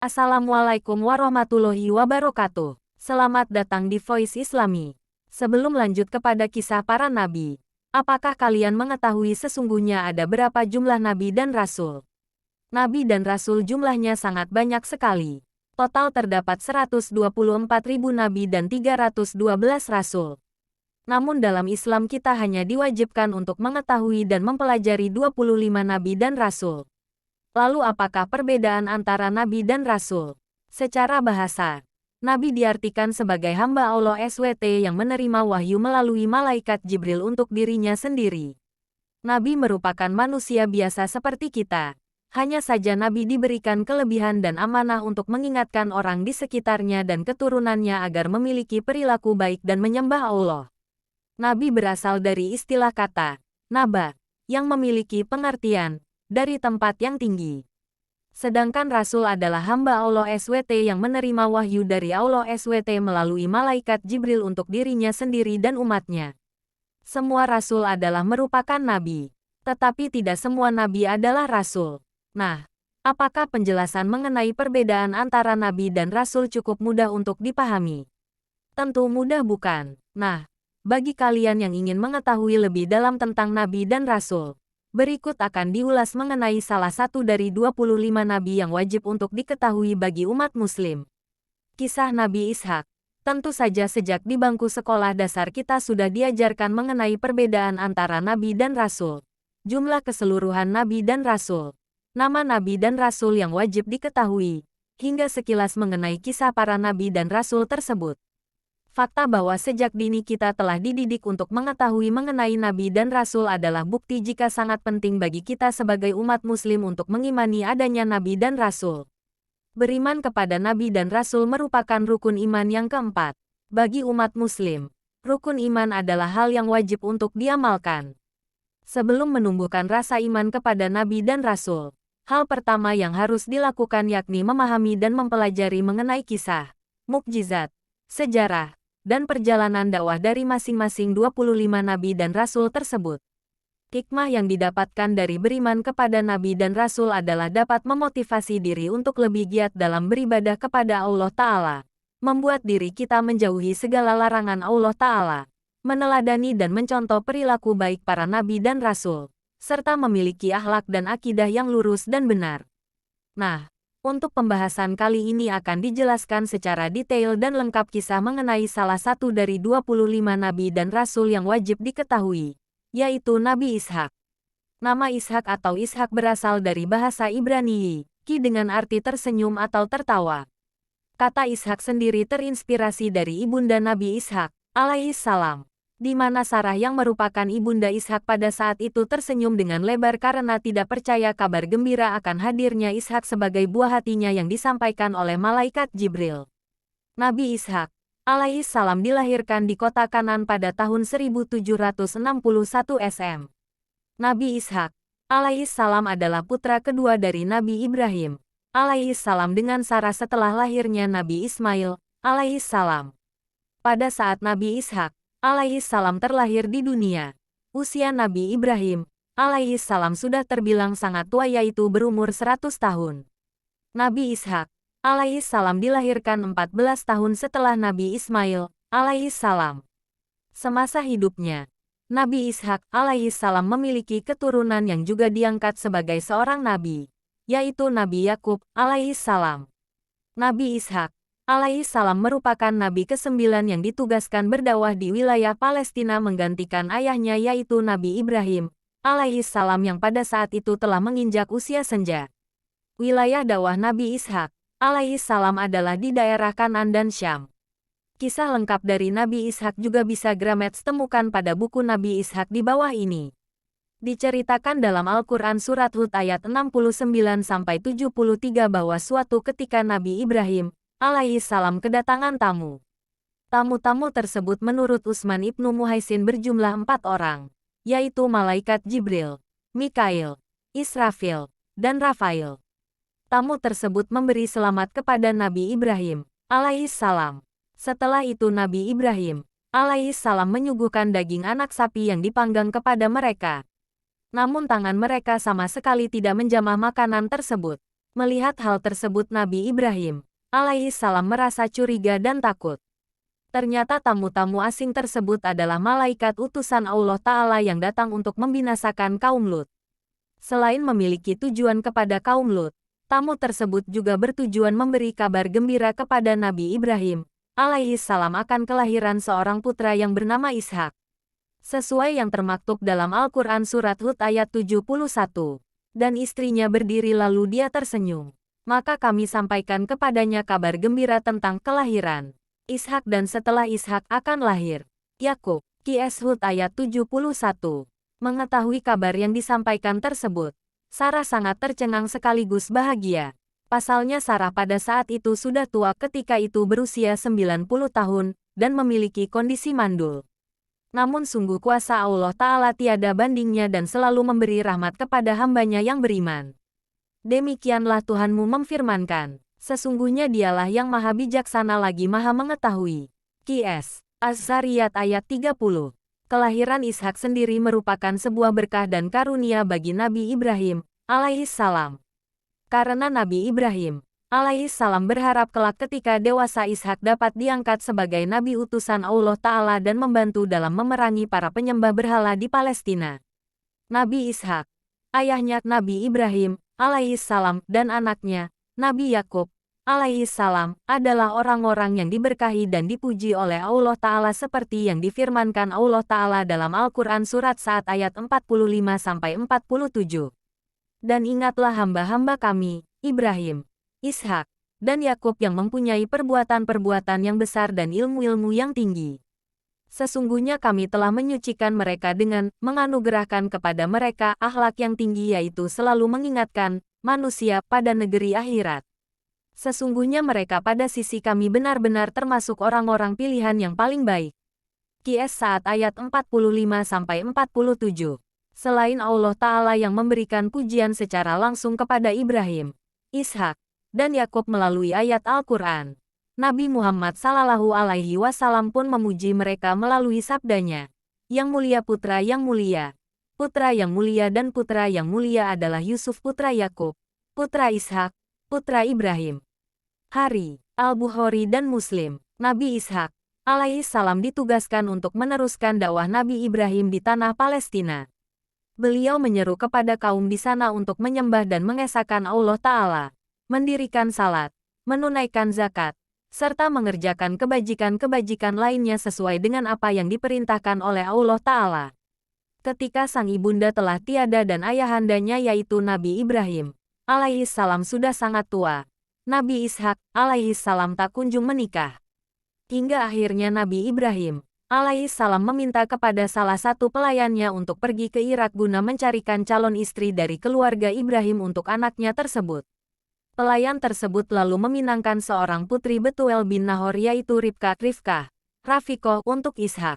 Assalamualaikum warahmatullahi wabarakatuh. Selamat datang di Voice Islami. Sebelum lanjut kepada kisah para nabi, apakah kalian mengetahui sesungguhnya ada berapa jumlah nabi dan rasul? Nabi dan rasul jumlahnya sangat banyak sekali. Total terdapat 124.000 nabi dan 312 rasul. Namun dalam Islam kita hanya diwajibkan untuk mengetahui dan mempelajari 25 nabi dan rasul. Lalu apakah perbedaan antara nabi dan rasul? Secara bahasa, nabi diartikan sebagai hamba Allah SWT yang menerima wahyu melalui malaikat Jibril untuk dirinya sendiri. Nabi merupakan manusia biasa seperti kita. Hanya saja nabi diberikan kelebihan dan amanah untuk mengingatkan orang di sekitarnya dan keturunannya agar memiliki perilaku baik dan menyembah Allah. Nabi berasal dari istilah kata naba, yang memiliki pengertian dari tempat yang tinggi. Sedangkan Rasul adalah hamba Allah SWT yang menerima wahyu dari Allah SWT melalui malaikat Jibril untuk dirinya sendiri dan umatnya. Semua Rasul adalah merupakan nabi, tetapi tidak semua nabi adalah Rasul. Nah, apakah penjelasan mengenai perbedaan antara nabi dan Rasul cukup mudah untuk dipahami? Tentu mudah bukan? Nah, bagi kalian yang ingin mengetahui lebih dalam tentang nabi dan Rasul, berikut akan diulas mengenai salah satu dari 25 nabi yang wajib untuk diketahui bagi umat muslim. Kisah Nabi Ishak. Tentu saja sejak di bangku sekolah dasar kita sudah diajarkan mengenai perbedaan antara nabi dan rasul, jumlah keseluruhan nabi dan rasul, nama nabi dan rasul yang wajib diketahui, hingga sekilas mengenai kisah para nabi dan rasul tersebut. Fakta bahwa sejak dini kita telah dididik untuk mengetahui mengenai nabi dan rasul adalah bukti jika sangat penting bagi kita sebagai umat muslim untuk mengimani adanya nabi dan rasul. Beriman kepada nabi dan rasul merupakan rukun iman yang keempat. Bagi umat muslim, rukun iman adalah hal yang wajib untuk diamalkan. Sebelum menumbuhkan rasa iman kepada nabi dan rasul, hal pertama yang harus dilakukan yakni memahami dan mempelajari mengenai kisah, mukjizat, sejarah, dan perjalanan dakwah dari masing-masing 25 nabi dan rasul tersebut. Hikmah yang didapatkan dari beriman kepada nabi dan rasul adalah dapat memotivasi diri untuk lebih giat dalam beribadah kepada Allah Ta'ala, membuat diri kita menjauhi segala larangan Allah Ta'ala, meneladani dan mencontoh perilaku baik para nabi dan rasul, serta memiliki akhlak dan akidah yang lurus dan benar. Nah, untuk pembahasan kali ini akan dijelaskan secara detail dan lengkap kisah mengenai salah satu dari 25 nabi dan rasul yang wajib diketahui, yaitu Nabi Ishak. Nama Ishak atau Ishak berasal dari bahasa Ibrani, ki dengan arti tersenyum atau tertawa. Kata Ishak sendiri terinspirasi dari ibunda Nabi Ishak, alaihi salam, di mana Sarah yang merupakan ibunda Ishak pada saat itu tersenyum dengan lebar karena tidak percaya kabar gembira akan hadirnya Ishak sebagai buah hatinya yang disampaikan oleh malaikat Jibril. Nabi Ishak, alaihi salam dilahirkan di kota Kanan pada tahun 1761 SM. Nabi Ishak, alaihi salam adalah putra kedua dari Nabi Ibrahim, alaihi salam dengan Sarah setelah lahirnya Nabi Ismail, alaihi salam. Pada saat Nabi Ishak, alaihi salam terlahir di dunia, usia Nabi Ibrahim, alaihi salam sudah terbilang sangat tua yaitu berumur 100 tahun. Nabi Ishak, alaihi salam dilahirkan 14 tahun setelah Nabi Ismail, alaihi salam. Semasa hidupnya, Nabi Ishak, alaihi salam memiliki keturunan yang juga diangkat sebagai seorang nabi, yaitu Nabi Yakub, alaihi salam. Nabi Ishak, alaihi salam merupakan nabi ke-9 yang ditugaskan berdakwah di wilayah Palestina menggantikan ayahnya yaitu Nabi Ibrahim, alaihi salam yang pada saat itu telah menginjak usia senja. Wilayah dakwah Nabi Ishak, alaihi salam adalah di daerah Kanan dan Syam. Kisah lengkap dari Nabi Ishak juga bisa Grametz temukan pada buku Nabi Ishak di bawah ini. Diceritakan dalam Al-Quran Surat Hud ayat 69-73 bahwa suatu ketika Nabi Ibrahim, alaihi salam kedatangan tamu. Tamu-tamu tersebut menurut Utsman ibnu Muhaisin berjumlah 4 orang, yaitu malaikat Jibril, Mikail, Israfil, dan Rafail. Tamu tersebut memberi selamat kepada Nabi Ibrahim, alaihi salam. Setelah itu Nabi Ibrahim, alaihi salam menyuguhkan daging anak sapi yang dipanggang kepada mereka. Namun tangan mereka sama sekali tidak menjamah makanan tersebut. Melihat hal tersebut Nabi Ibrahim alaihi salam merasa curiga dan takut. Ternyata tamu-tamu asing tersebut adalah malaikat utusan Allah Ta'ala yang datang untuk membinasakan kaum Lut. Selain memiliki tujuan kepada kaum Lut, tamu tersebut juga bertujuan memberi kabar gembira kepada Nabi Ibrahim alaihi salam akan kelahiran seorang putra yang bernama Ishak. Sesuai yang termaktub dalam Al-Quran Surat Hud ayat 71. Dan istrinya berdiri lalu dia tersenyum. Maka kami sampaikan kepadanya kabar gembira tentang kelahiran Ishak dan setelah Ishak akan lahir Yakub. Qs Hud ayat 71. Mengetahui kabar yang disampaikan tersebut, Sarah sangat tercengang sekaligus bahagia. Pasalnya Sarah pada saat itu sudah tua ketika itu berusia 90 tahun dan memiliki kondisi mandul. Namun sungguh kuasa Allah Ta'ala tiada bandingnya dan selalu memberi rahmat kepada hambanya yang beriman. Demikianlah Tuhanmu memfirmankan, sesungguhnya dialah yang maha bijaksana lagi maha mengetahui. Qs. Az-Zariyat ayat 30. Kelahiran Ishak sendiri merupakan sebuah berkah dan karunia bagi Nabi Ibrahim alaihi salam. Karena Nabi Ibrahim alaihi salam berharap kelak ketika dewasa Ishak dapat diangkat sebagai nabi utusan Allah Ta'ala dan membantu dalam memerangi para penyembah berhala di Palestina. Nabi Ishak, ayahnya Nabi Ibrahim alaihi salam dan anaknya Nabi Yakub alaihi salam adalah orang-orang yang diberkahi dan dipuji oleh Allah Ta'ala seperti yang difirmankan Allah Ta'ala dalam Al-Quran Surat Sa'ad ayat 45-47. Dan ingatlah hamba-hamba kami, Ibrahim, Ishak, dan Yakub yang mempunyai perbuatan-perbuatan yang besar dan ilmu-ilmu yang tinggi. Sesungguhnya kami telah menyucikan mereka dengan menganugerahkan kepada mereka akhlak yang tinggi yaitu selalu mengingatkan manusia pada negeri akhirat. Sesungguhnya mereka pada sisi kami benar-benar termasuk orang-orang pilihan yang paling baik. Qs Sa'ad ayat 45-47. Selain Allah Ta'ala yang memberikan pujian secara langsung kepada Ibrahim, Ishak, dan Yakub melalui ayat Al-Quran, Nabi Muhammad Sallallahu Alaihi Wasallam pun memuji mereka melalui sabdanya, yang mulia putra yang mulia. Putra yang mulia dan putra yang mulia adalah Yusuf putra Yakub, putra Ishak, putra Ibrahim. Hari, Al-Bukhari dan Muslim, Nabi Ishak alaihi salam ditugaskan untuk meneruskan dakwah Nabi Ibrahim di tanah Palestina. Beliau menyeru kepada kaum di sana untuk menyembah dan mengesahkan Allah Ta'ala, mendirikan salat, menunaikan zakat, serta mengerjakan kebajikan-kebajikan lainnya sesuai dengan apa yang diperintahkan oleh Allah Ta'ala. Ketika sang ibunda telah tiada dan ayahandanya yaitu Nabi Ibrahim alaihi salam sudah sangat tua, Nabi Ishak alaihi salam tak kunjung menikah. Hingga akhirnya Nabi Ibrahim alaihi salam meminta kepada salah satu pelayannya untuk pergi ke Irak guna mencarikan calon istri dari keluarga Ibrahim untuk anaknya tersebut. Pelayan tersebut lalu meminangkan seorang putri Betuel bin Nahor yaitu Rifkah, Rafikoh untuk Ishak.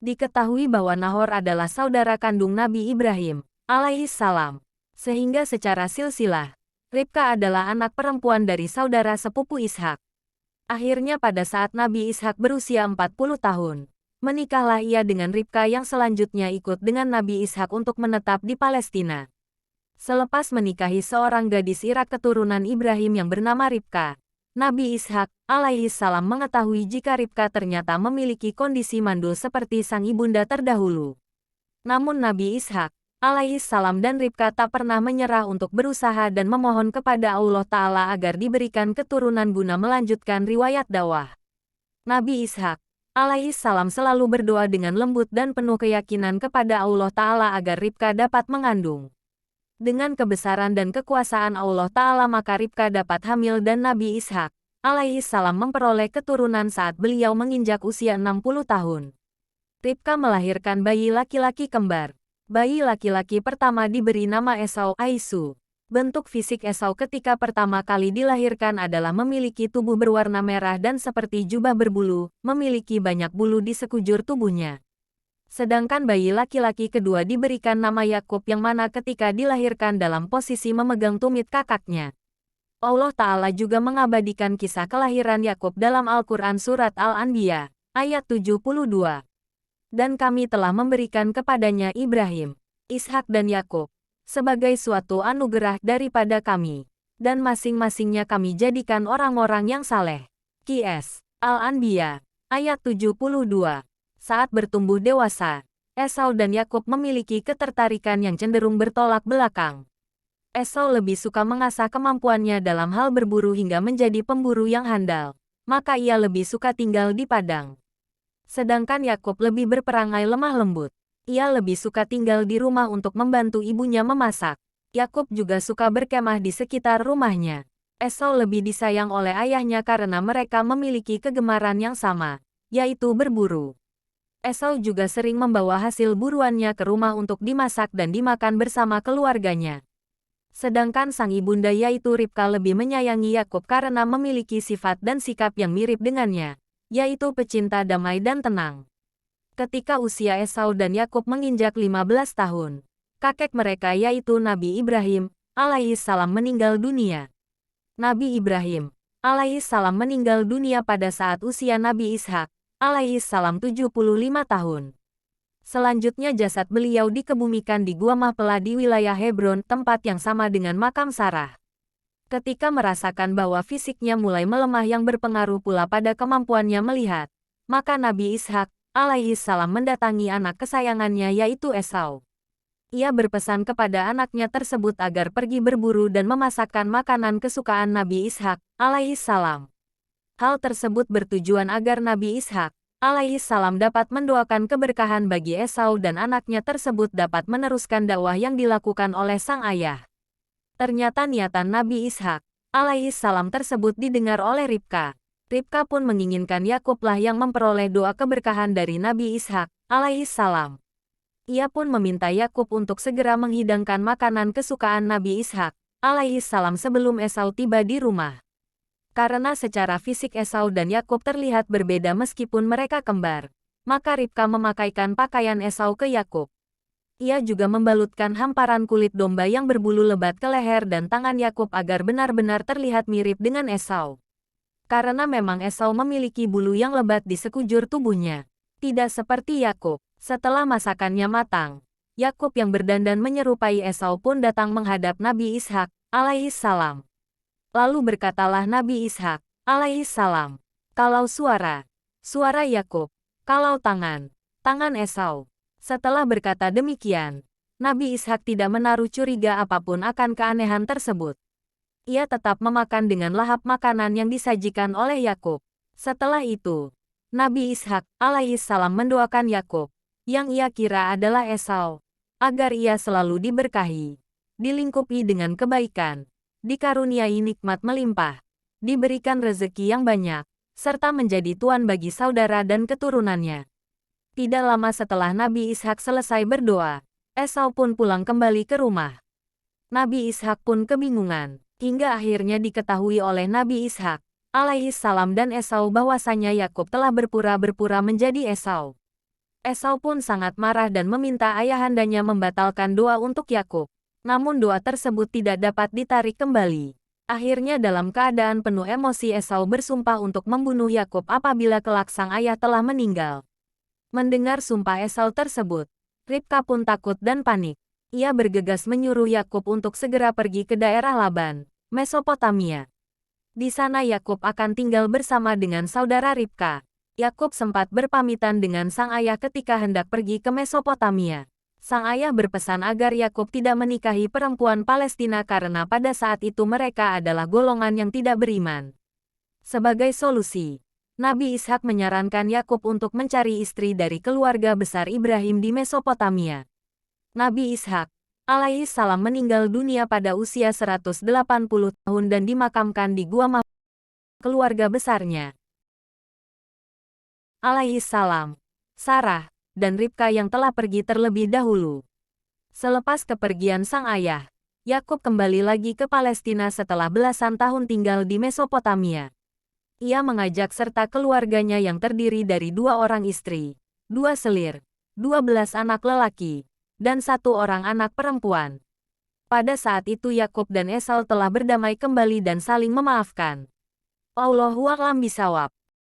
Diketahui bahwa Nahor adalah saudara kandung Nabi Ibrahim alaihi salam. Sehingga secara silsilah, Rifkah adalah anak perempuan dari saudara sepupu Ishak. Akhirnya pada saat Nabi Ishak berusia 40 tahun, menikahlah ia dengan Rifkah yang selanjutnya ikut dengan Nabi Ishak untuk menetap di Palestina. Selepas menikahi seorang gadis Irak keturunan Ibrahim yang bernama Rifkah, Nabi Ishak alaihi salam mengetahui jika Rifkah ternyata memiliki kondisi mandul seperti sang ibunda terdahulu. Namun Nabi Ishak alaihi salam dan Rifkah tak pernah menyerah untuk berusaha dan memohon kepada Allah Ta'ala agar diberikan keturunan guna melanjutkan riwayat dakwah. Nabi Ishak alaihi salam selalu berdoa dengan lembut dan penuh keyakinan kepada Allah Ta'ala agar Rifkah dapat mengandung. Dengan kebesaran dan kekuasaan Allah Ta'ala maka Rifkah dapat hamil dan Nabi Ishak alaihi salam memperoleh keturunan saat beliau menginjak usia 60 tahun. Rifkah melahirkan bayi laki-laki kembar. Bayi laki-laki pertama diberi nama Esau Aisu. Bentuk fisik Esau ketika pertama kali dilahirkan adalah memiliki tubuh berwarna merah dan seperti jubah berbulu, memiliki banyak bulu di sekujur tubuhnya. Sedangkan bayi laki-laki kedua diberikan nama Yakub yang mana ketika dilahirkan dalam posisi memegang tumit kakaknya. Allah Ta'ala juga mengabadikan kisah kelahiran Yakub dalam Al-Quran Surat Al-Anbiya, ayat 72. Dan kami telah memberikan kepadanya Ibrahim, Ishak dan Yakub, sebagai suatu anugerah daripada kami. dan masing-masingnya kami jadikan orang-orang yang saleh. Qs. Al-Anbiya, ayat 72. Saat bertumbuh dewasa, Esau dan Yakub memiliki ketertarikan yang cenderung bertolak belakang. Esau lebih suka mengasah kemampuannya dalam hal berburu hingga menjadi pemburu yang handal, maka ia lebih suka tinggal di padang. Sedangkan Yakub lebih berperangai lemah lembut. Ia lebih suka tinggal di rumah untuk membantu ibunya memasak. Yakub juga suka berkemah di sekitar rumahnya. Esau lebih disayang oleh ayahnya karena mereka memiliki kegemaran yang sama, yaitu berburu. Esau juga sering membawa hasil buruannya ke rumah untuk dimasak dan dimakan bersama keluarganya. Sedangkan sang ibunda yaitu Ribka lebih menyayangi Yakub karena memiliki sifat dan sikap yang mirip dengannya, yaitu pecinta damai dan tenang. Ketika usia Esau dan Yakub menginjak 15 tahun, kakek mereka yaitu Nabi Ibrahim alaihissalam meninggal dunia. Nabi Ibrahim alaihissalam meninggal dunia pada saat usia Nabi Ishak alaihissalam 75 tahun. Selanjutnya jasad beliau dikebumikan di Gua Mahpelah di wilayah Hebron, tempat yang sama dengan makam Sarah. Ketika merasakan bahwa fisiknya mulai melemah yang berpengaruh pula pada kemampuannya melihat, maka Nabi Ishak alaihissalam mendatangi anak kesayangannya yaitu Esau. Ia berpesan kepada anaknya tersebut agar pergi berburu dan memasakkan makanan kesukaan Nabi Ishak alaihissalam. Hal tersebut bertujuan agar Nabi Ishak alaihissalam dapat mendoakan keberkahan bagi Esau dan anaknya tersebut dapat meneruskan dakwah yang dilakukan oleh sang ayah. Ternyata niatan Nabi Ishak alaihissalam tersebut didengar oleh Ribka. Ribka pun menginginkan Yakublah yang memperoleh doa keberkahan dari Nabi Ishak alaihissalam. Ia pun meminta Yakub untuk segera menghidangkan makanan kesukaan Nabi Ishak alaihissalam sebelum Esau tiba di rumah. Karena secara fisik Esau dan Yakub terlihat berbeda meskipun mereka kembar, maka Ribka memakaikan pakaian Esau ke Yakub. Ia juga membalutkan hamparan kulit domba yang berbulu lebat ke leher dan tangan Yakub agar benar-benar terlihat mirip dengan Esau. Karena memang Esau memiliki bulu yang lebat di sekujur tubuhnya, tidak seperti Yakub. Setelah masakannya matang, Yakub yang berdandan menyerupai Esau pun datang menghadap Nabi Ishak alaihissalam. Lalu berkatalah Nabi Ishak alaihissalam, "Kalau suara Yakub, kalau tangan Esau." Setelah berkata demikian, Nabi Ishak tidak menaruh curiga apapun akan keanehan tersebut. Ia tetap memakan dengan lahap makanan yang disajikan oleh Yakub. Setelah itu, Nabi Ishak alaihissalam mendoakan Yakub, yang ia kira adalah Esau, agar ia selalu diberkahi, dilingkupi dengan kebaikan, dikaruniai nikmat melimpah, diberikan rezeki yang banyak, serta menjadi tuan bagi saudara dan keturunannya. Tidak lama setelah Nabi Ishak selesai berdoa, Esau pun pulang kembali ke rumah. Nabi Ishak pun kebingungan, hingga akhirnya diketahui oleh Nabi Ishak alaihissalam dan Esau bahwasanya Yakub telah berpura-pura menjadi Esau. Esau pun sangat marah dan meminta ayahandanya membatalkan doa untuk Yakub. Namun doa tersebut tidak dapat ditarik kembali. Akhirnya dalam keadaan penuh emosi Esau bersumpah untuk membunuh Yakub apabila kelak sang ayah telah meninggal. Mendengar sumpah Esau tersebut, Ribka pun takut dan panik. Ia bergegas menyuruh Yakub untuk segera pergi ke daerah Laban, Mesopotamia. Di sana Yakub akan tinggal bersama dengan saudara Ribka. Yakub sempat berpamitan dengan sang ayah ketika hendak pergi ke Mesopotamia. Sang ayah berpesan agar Yakub tidak menikahi perempuan Palestina karena pada saat itu mereka adalah golongan yang tidak beriman. Sebagai solusi, Nabi Ishak menyarankan Yakub untuk mencari istri dari keluarga besar Ibrahim di Mesopotamia. Nabi Ishak alaihissalam meninggal dunia pada usia 180 tahun dan dimakamkan di Gua Mahpelah keluarga besarnya alaihissalam, Sarah, dan Ribka yang telah pergi terlebih dahulu. Selepas kepergian sang ayah, Yakub kembali lagi ke Palestina setelah belasan tahun tinggal di Mesopotamia. Ia mengajak serta keluarganya yang terdiri dari 2 orang istri, 2 selir, 12 anak lelaki, dan 1 orang anak perempuan. Pada saat itu Yakub dan Esau telah berdamai kembali dan saling memaafkan. Allahu a'lam bishawab.